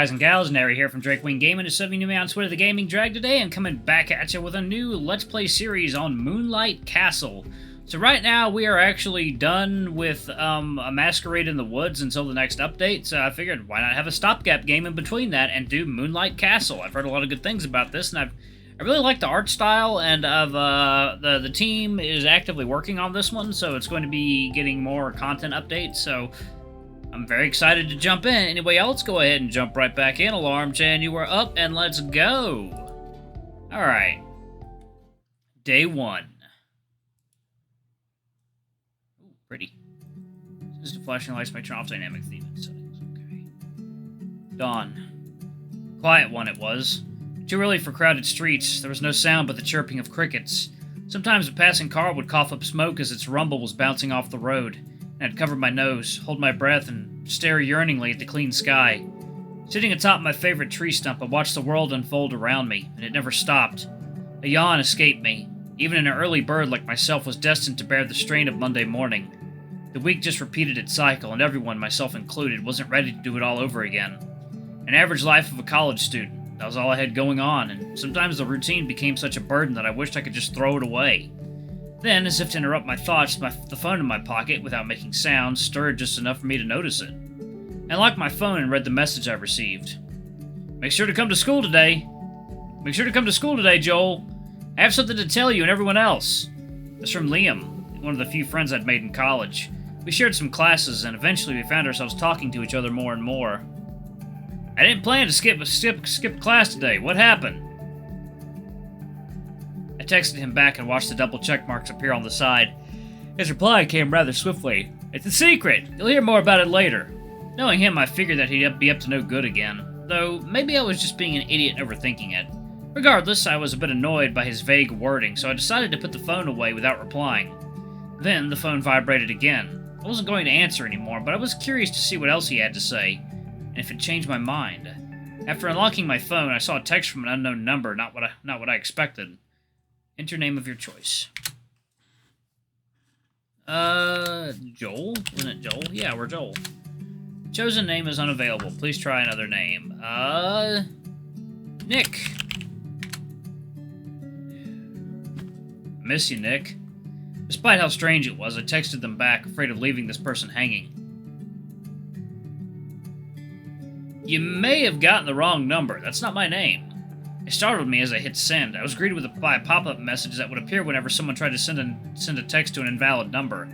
guys and gals? Nary here from Drake Wing Gaming. Just serving you me on Twitter, the Gaming Drag today, and coming back at you with a new Let's Play series on Moonlight Castle. So right now, we are actually done with a Masquerade in the Woods until the next update, so I figured why not have a stopgap game in between that and do Moonlight Castle. I've heard a lot of good things about this, and I really like the art style, and the team is actively working on this one, so it's going to be getting more content updates, so I'm very excited to jump in. Anyway, let's go ahead and jump right back in. Alarm Chan, you are up, and let's go. Alright. Day 1. Ooh, pretty. Just the flashing lights may turn off dynamic theme settings. Okay. Dawn. Quiet one it was. Too early for crowded streets. There was no sound but the chirping of crickets. Sometimes a passing car would cough up smoke as its rumble was bouncing off the road. I'd cover my nose, hold my breath, and stare yearningly at the clean sky. Sitting atop my favorite tree stump, I watched the world unfold around me, and it never stopped. A yawn escaped me. Even an early bird like myself was destined to bear the strain of Monday morning. The week just repeated its cycle, and everyone, myself included, wasn't ready to do it all over again. An average life of a college student. That was all I had going on, and sometimes the routine became such a burden that I wished I could just throw it away. Then, as if to interrupt my thoughts, the phone in my pocket, without making sound, stirred just enough for me to notice it. I unlocked my phone and read the message I received. Make sure to come to school today. Make sure to come to school today, Joel. I have something to tell you and everyone else. It's from Liam, one of the few friends I'd made in college. We shared some classes, and eventually we found ourselves talking to each other more and more. I didn't plan to skip class today. What happened? I texted him back and watched the double check marks appear on the side. His reply came rather swiftly. It's a secret. You'll hear more about it later. Knowing him, I figured that he'd be up to no good again. Though, maybe I was just being an idiot and overthinking it. Regardless, I was a bit annoyed by his vague wording, so I decided to put the phone away without replying. Then, the phone vibrated again. I wasn't going to answer anymore, but I was curious to see what else he had to say, and if it changed my mind. After unlocking my phone, I saw a text from an unknown number, not what I expected. Enter name of your choice. Joel? Isn't it Joel? Yeah, we're Joel. Chosen name is unavailable. Please try another name. Nick. Miss you, Nick. Despite how strange it was, I texted them back, afraid of leaving this person hanging. You may have gotten the wrong number. That's not my name. It startled me as I hit send. I was greeted by a pop-up message that would appear whenever someone tried to send a text to an invalid number.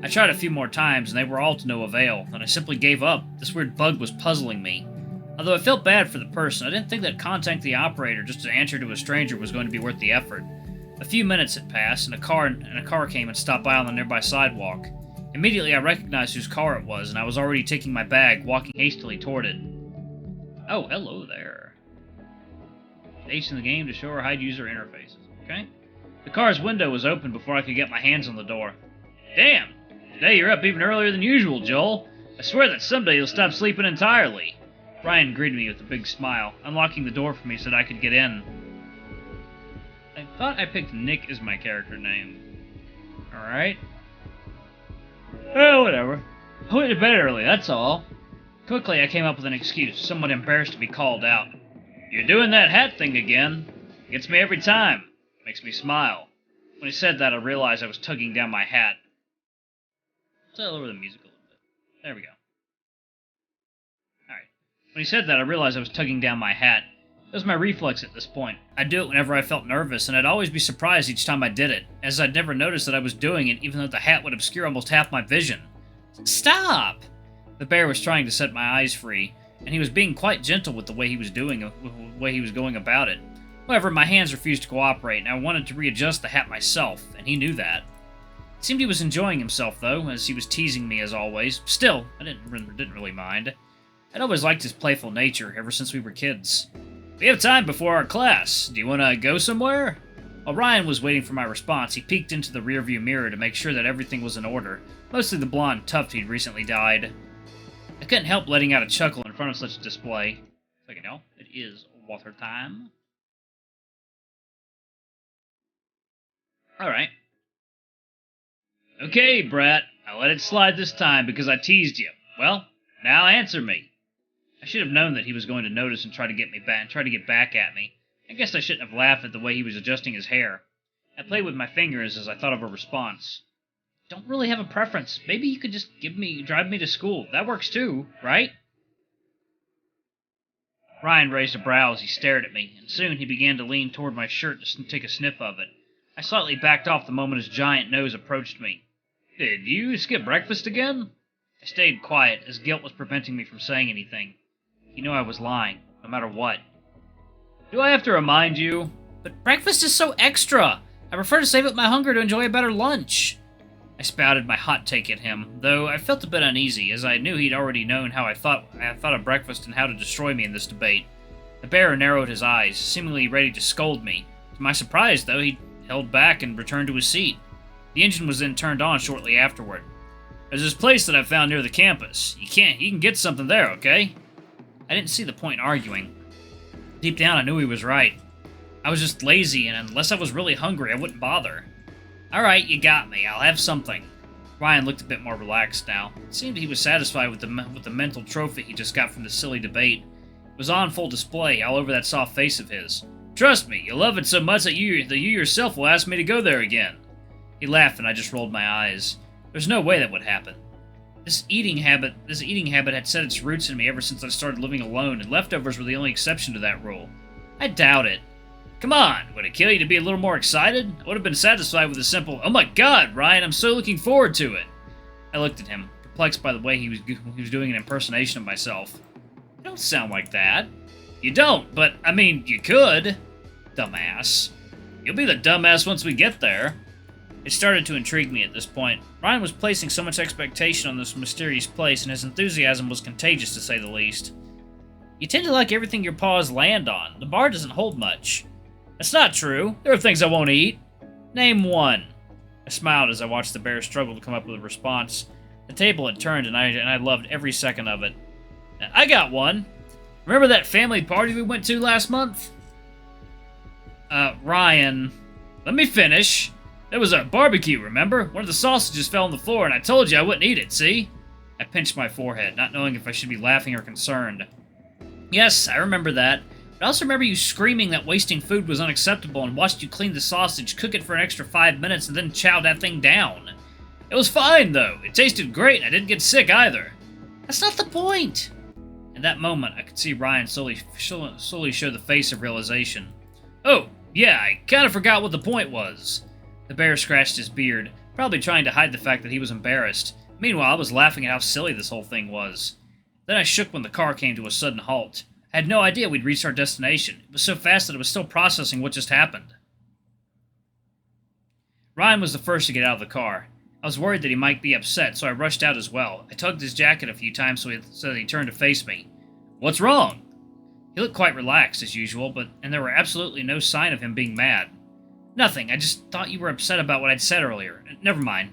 I tried a few more times, and they were all to no avail, and I simply gave up. This weird bug was puzzling me. Although I felt bad for the person, I didn't think that contacting the operator just to answer to a stranger was going to be worth the effort. A few minutes had passed, and a car came and stopped by on the nearby sidewalk. Immediately I recognized whose car it was, and I was already taking my bag, walking hastily toward it. Oh, hello there. H in the game to show or hide user interfaces. Okay. The car's window was open before I could get my hands on the door. Damn! Today you're up even earlier than usual, Joel. I swear that someday you'll stop sleeping entirely. Ryan greeted me with a big smile, unlocking the door for me so that I could get in. I thought I picked Nick as my character name. Alright. Oh, whatever. I went to bed early, that's all. Quickly, I came up with an excuse, somewhat embarrassed to be called out. You're doing that hat thing again. Gets me every time. Makes me smile. When he said that, I realized I was tugging down my hat. Let's lower the music a little bit. There we go. Alright. When he said that, I realized I was tugging down my hat. It was my reflex at this point. I'd do it whenever I felt nervous, and I'd always be surprised each time I did it, as I'd never noticed that I was doing it, even though the hat would obscure almost half my vision. Stop! The bear was trying to set my eyes free, and he was being quite gentle with the way he was going about it. However, my hands refused to cooperate, and I wanted to readjust the hat myself, and he knew that. It seemed he was enjoying himself, though, as he was teasing me as always. Still, I didn't really mind. I'd always liked his playful nature, ever since we were kids. We have time before our class. Do you want to go somewhere? While Ryan was waiting for my response, he peeked into the rearview mirror to make sure that everything was in order, mostly the blonde tuft he'd recently dyed. I couldn't help letting out a chuckle in front of such a display. So you know, it is water time. Alright. Okay, brat. I let it slide this time because I teased you. Well, now answer me. I should have known that he was going to notice and try to get back at me. I guess I shouldn't have laughed at the way he was adjusting his hair. I played with my fingers as I thought of a response. Don't really have a preference. Maybe you could just drive me to school. That works too, right? Ryan raised a brow as he stared at me, and soon he began to lean toward my shirt to take a sniff of it. I slightly backed off the moment his giant nose approached me. Did you skip breakfast again? I stayed quiet, as guilt was preventing me from saying anything. He knew I was lying, no matter what. Do I have to remind you? But breakfast is so extra! I prefer to save up my hunger to enjoy a better lunch. I spouted my hot take at him, though I felt a bit uneasy, as I knew he'd already known how I thought of breakfast and how to destroy me in this debate. The bear narrowed his eyes, seemingly ready to scold me. To my surprise, though, he held back and returned to his seat. The engine was then turned on shortly afterward. There's this place that I found near the campus. You can get something there, okay? I didn't see the point in arguing. Deep down, I knew he was right. I was just lazy, and unless I was really hungry, I wouldn't bother. Alright, you got me. I'll have something. Ryan looked a bit more relaxed now. It seemed he was satisfied with the mental trophy he just got from the silly debate. It was on full display, all over that soft face of his. Trust me, you'll love it so much that you yourself will ask me to go there again. He laughed, and I just rolled my eyes. There's no way that would happen. This eating habit had set its roots in me ever since I started living alone, and leftovers were the only exception to that rule. I doubt it. Come on, would it kill you to be a little more excited? I would have been satisfied with a simple, oh my god, Ryan, I'm so looking forward to it. I looked at him, perplexed by the way he was doing an impersonation of myself. You don't sound like that. You don't, but, I mean, you could. Dumbass. You'll be the dumbass once we get there. It started to intrigue me at this point. Ryan was placing so much expectation on this mysterious place, and his enthusiasm was contagious, to say the least. You tend to like everything your paws land on. The bar doesn't hold much. That's not true. There are things I won't eat. Name one. I smiled as I watched the bear struggle to come up with a response. The table had turned, and I loved every second of it. I got one. Remember that family party we went to last month? Ryan, let me finish. There was a barbecue, remember? One of the sausages fell on the floor, and I told you I wouldn't eat it, see? I pinched my forehead, not knowing if I should be laughing or concerned. Yes, I remember that. But I also remember you screaming that wasting food was unacceptable and watched you clean the sausage, cook it for an extra 5 minutes, and then chow that thing down. It was fine, though. It tasted great, and I didn't get sick either. That's not the point. In that moment, I could see Ryan slowly show the face of realization. Oh, yeah, I kind of forgot what the point was. The bear scratched his beard, probably trying to hide the fact that he was embarrassed. Meanwhile, I was laughing at how silly this whole thing was. Then I shook when the car came to a sudden halt. I had no idea we'd reached our destination. It was so fast that I was still processing what just happened. Ryan was the first to get out of the car. I was worried that he might be upset, so I rushed out as well. I tugged his jacket a few times so that he turned to face me. What's wrong? He looked quite relaxed, as usual, and there were absolutely no sign of him being mad. Nothing, I just thought you were upset about what I'd said earlier. Never mind.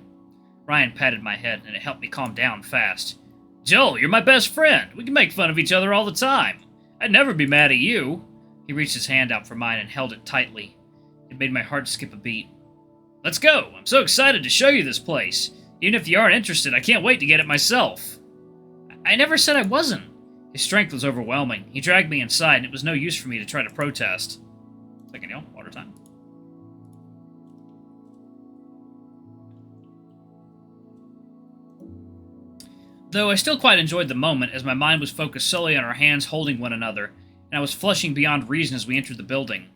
Ryan patted my head, and it helped me calm down fast. Joel, you're my best friend. We can make fun of each other all the time. I'd never be mad at you. He reached his hand out for mine and held it tightly. It made my heart skip a beat. Let's go. I'm so excited to show you this place. Even if you aren't interested, I can't wait to get it myself. I never said I wasn't. His strength was overwhelming. He dragged me inside, and it was no use for me to try to protest. Second, y'all. Water time. Though I still quite enjoyed the moment, as my mind was focused solely on our hands holding one another, and I was flushing beyond reason as we entered the building.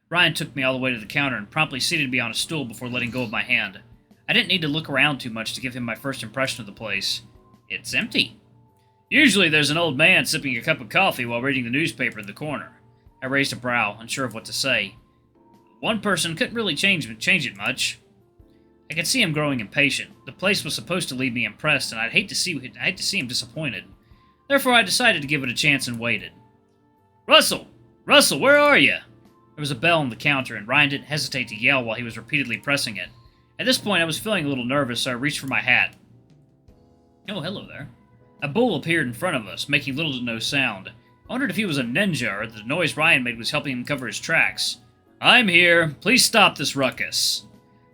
Ryan took me all the way to the counter and promptly seated me on a stool before letting go of my hand. I didn't need to look around too much to give him my first impression of the place. It's empty. Usually there's an old man sipping a cup of coffee while reading the newspaper in the corner. I raised a brow, unsure of what to say. One person couldn't really change it much. I could see him growing impatient. The place was supposed to leave me impressed, and I'd hate to see him disappointed. Therefore, I decided to give it a chance and waited. Russell! Russell, where are you? There was a bell on the counter, and Ryan didn't hesitate to yell while he was repeatedly pressing it. At this point, I was feeling a little nervous, so I reached for my hat. Oh, hello there. A bull appeared in front of us, making little to no sound. I wondered if he was a ninja, or the noise Ryan made was helping him cover his tracks. I'm here. Please stop this ruckus.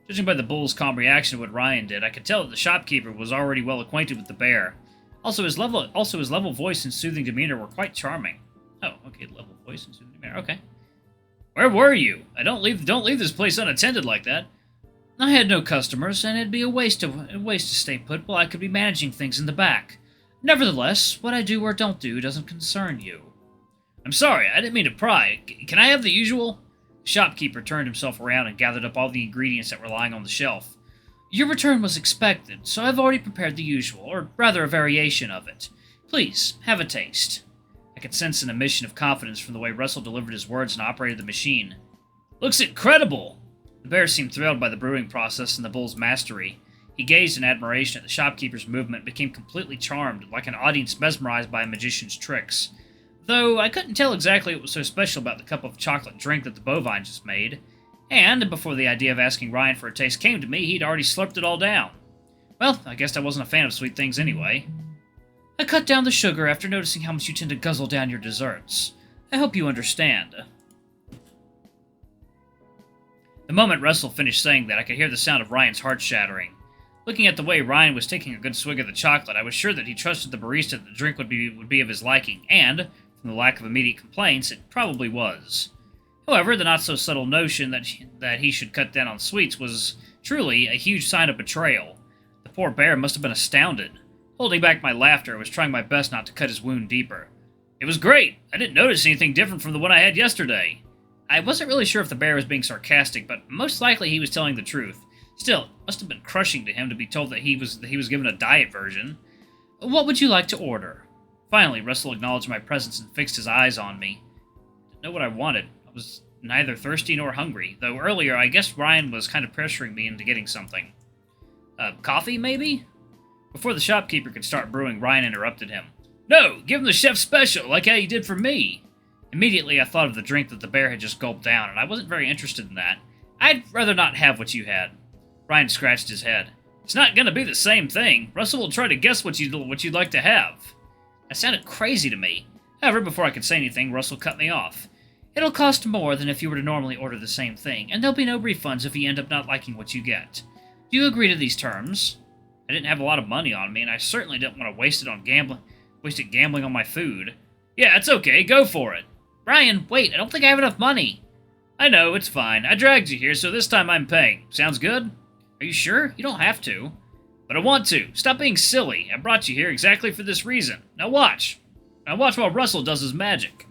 Judging by the bull's calm reaction to what Ryan did, I could tell that the shopkeeper was already well acquainted with the bear. Also his level voice and soothing demeanor were quite charming. Oh, okay, level voice and soothing demeanor. Okay. Where were you? Don't leave this place unattended like that. I had no customers, and it'd be a waste to stay put while I could be managing things in the back. Nevertheless, what I do or don't do doesn't concern you. I'm sorry, I didn't mean to pry. Can I have the usual? The shopkeeper turned himself around and gathered up all the ingredients that were lying on the shelf. Your return was expected, so I've already prepared the usual, or rather a variation of it. Please, have a taste. I could sense an emission of confidence from the way Russell delivered his words and operated the machine. Looks incredible! The bear seemed thrilled by the brewing process and the bull's mastery. He gazed in admiration at the shopkeeper's movement and became completely charmed, like an audience mesmerized by a magician's tricks. Though I couldn't tell exactly what was so special about the cup of chocolate drink that the bovine just made. And, before the idea of asking Ryan for a taste came to me, he'd already slurped it all down. Well, I guess I wasn't a fan of sweet things anyway. I cut down the sugar after noticing how much you tend to guzzle down your desserts. I hope you understand. The moment Russell finished saying that, I could hear the sound of Ryan's heart shattering. Looking at the way Ryan was taking a good swig of the chocolate, I was sure that he trusted the barista that the drink would be of his liking, and, from the lack of immediate complaints, it probably was. However, the not-so-subtle notion that he should cut down on sweets was truly a huge sign of betrayal. The poor bear must have been astounded. Holding back my laughter, I was trying my best not to cut his wound deeper. It was great! I didn't notice anything different from the one I had yesterday. I wasn't really sure if the bear was being sarcastic, but most likely he was telling the truth. Still, it must have been crushing to him to be told that he was given a diet version. What would you like to order? Finally, Russell acknowledged my presence and fixed his eyes on me. Didn't know what I wanted. I was neither thirsty nor hungry, though earlier I guess Ryan was kind of pressuring me into getting something. Coffee, maybe? Before the shopkeeper could start brewing, Ryan interrupted him. No, give him the chef's special, like how you did for me. Immediately I thought of the drink that the bear had just gulped down, and I wasn't very interested in that. I'd rather not have what you had. Ryan scratched his head. It's not going to be the same thing. Russell will try to guess what you'd like to have. That sounded crazy to me. However, before I could say anything, Russell cut me off. It'll cost more than if you were to normally order the same thing, and there'll be no refunds if you end up not liking what you get. Do you agree to these terms? I didn't have a lot of money on me, and I certainly didn't want to waste it gambling on my food. Yeah, it's okay. Go for it. Ryan, wait. I don't think I have enough money. I know. It's fine. I dragged you here, so this time I'm paying. Sounds good? Are you sure? You don't have to. But I want to. Stop being silly. I brought you here exactly for this reason. Now watch. Now watch while Russell does his magic.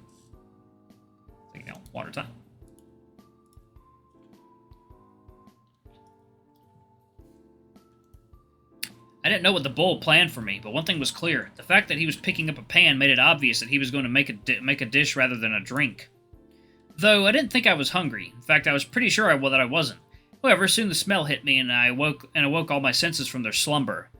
Taking out water time. I didn't know what the bull planned for me, but one thing was clear. The fact that he was picking up a pan made it obvious that he was going to make a dish rather than a drink. Though I didn't think I was hungry. In fact, I was pretty sure that I wasn't. However, soon the smell hit me, and I awoke all my senses from their slumber.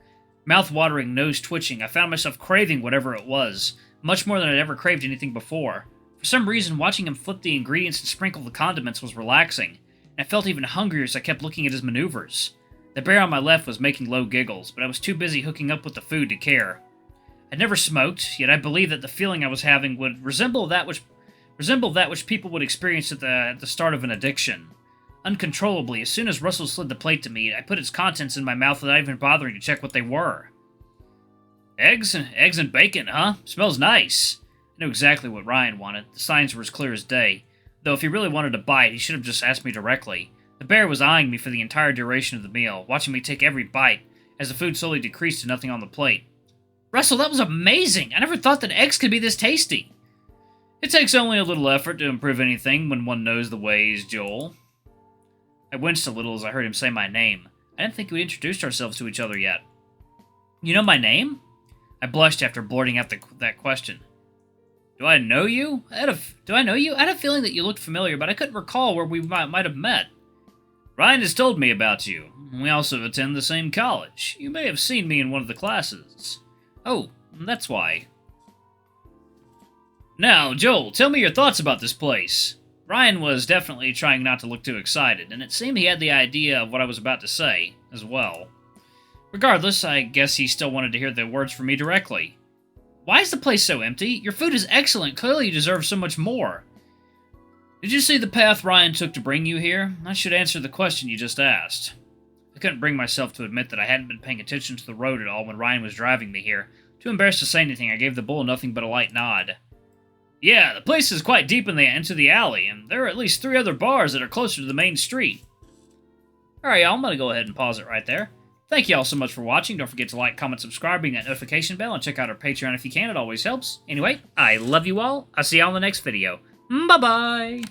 Mouth-watering, nose-twitching, I found myself craving whatever it was, much more than I'd ever craved anything before. For some reason, watching him flip the ingredients and sprinkle the condiments was relaxing, and I felt even hungrier as I kept looking at his maneuvers. The bear on my left was making low giggles, but I was too busy hooking up with the food to care. I'd never smoked, yet I believed that the feeling I was having would resemble that which people would experience at the start of an addiction. Uncontrollably, as soon as Russell slid the plate to me, I put its contents in my mouth without even bothering to check what they were. Eggs and bacon, huh? Smells nice. I knew exactly what Ryan wanted. The signs were as clear as day. Though if he really wanted a bite, he should have just asked me directly. The bear was eyeing me for the entire duration of the meal, watching me take every bite, as the food slowly decreased to nothing on the plate. Russell, that was amazing! I never thought that eggs could be this tasty! It takes only a little effort to improve anything when one knows the ways, Joel. I winced a little as I heard him say my name. I didn't think we'd introduced ourselves to each other yet. You know my name? I blushed after blurting out that question. Do I know you? I had a feeling that you looked familiar, but I couldn't recall where we might have met. Ryan has told me about you. We also attend the same college. You may have seen me in one of the classes. Oh, that's why. Now, Joel, tell me your thoughts about this place. Ryan was definitely trying not to look too excited, and it seemed he had the idea of what I was about to say, as well. Regardless, I guess he still wanted to hear the words from me directly. Why is the place so empty? Your food is excellent. Clearly you deserve so much more. Did you see the path Ryan took to bring you here? I should answer the question you just asked. I couldn't bring myself to admit that I hadn't been paying attention to the road at all when Ryan was driving me here, Too embarrassed to say anything, I gave the bull nothing but a light nod. Yeah, the place is quite deep into the alley, and there are at least 3 other bars that are closer to the main street. Alright, y'all, I'm going to go ahead and pause it right there. Thank you all so much for watching. Don't forget to like, comment, subscribe, ring that notification bell, and check out our Patreon if you can. It always helps. Anyway, I love you all. I'll see y'all in the next video. Bye-bye!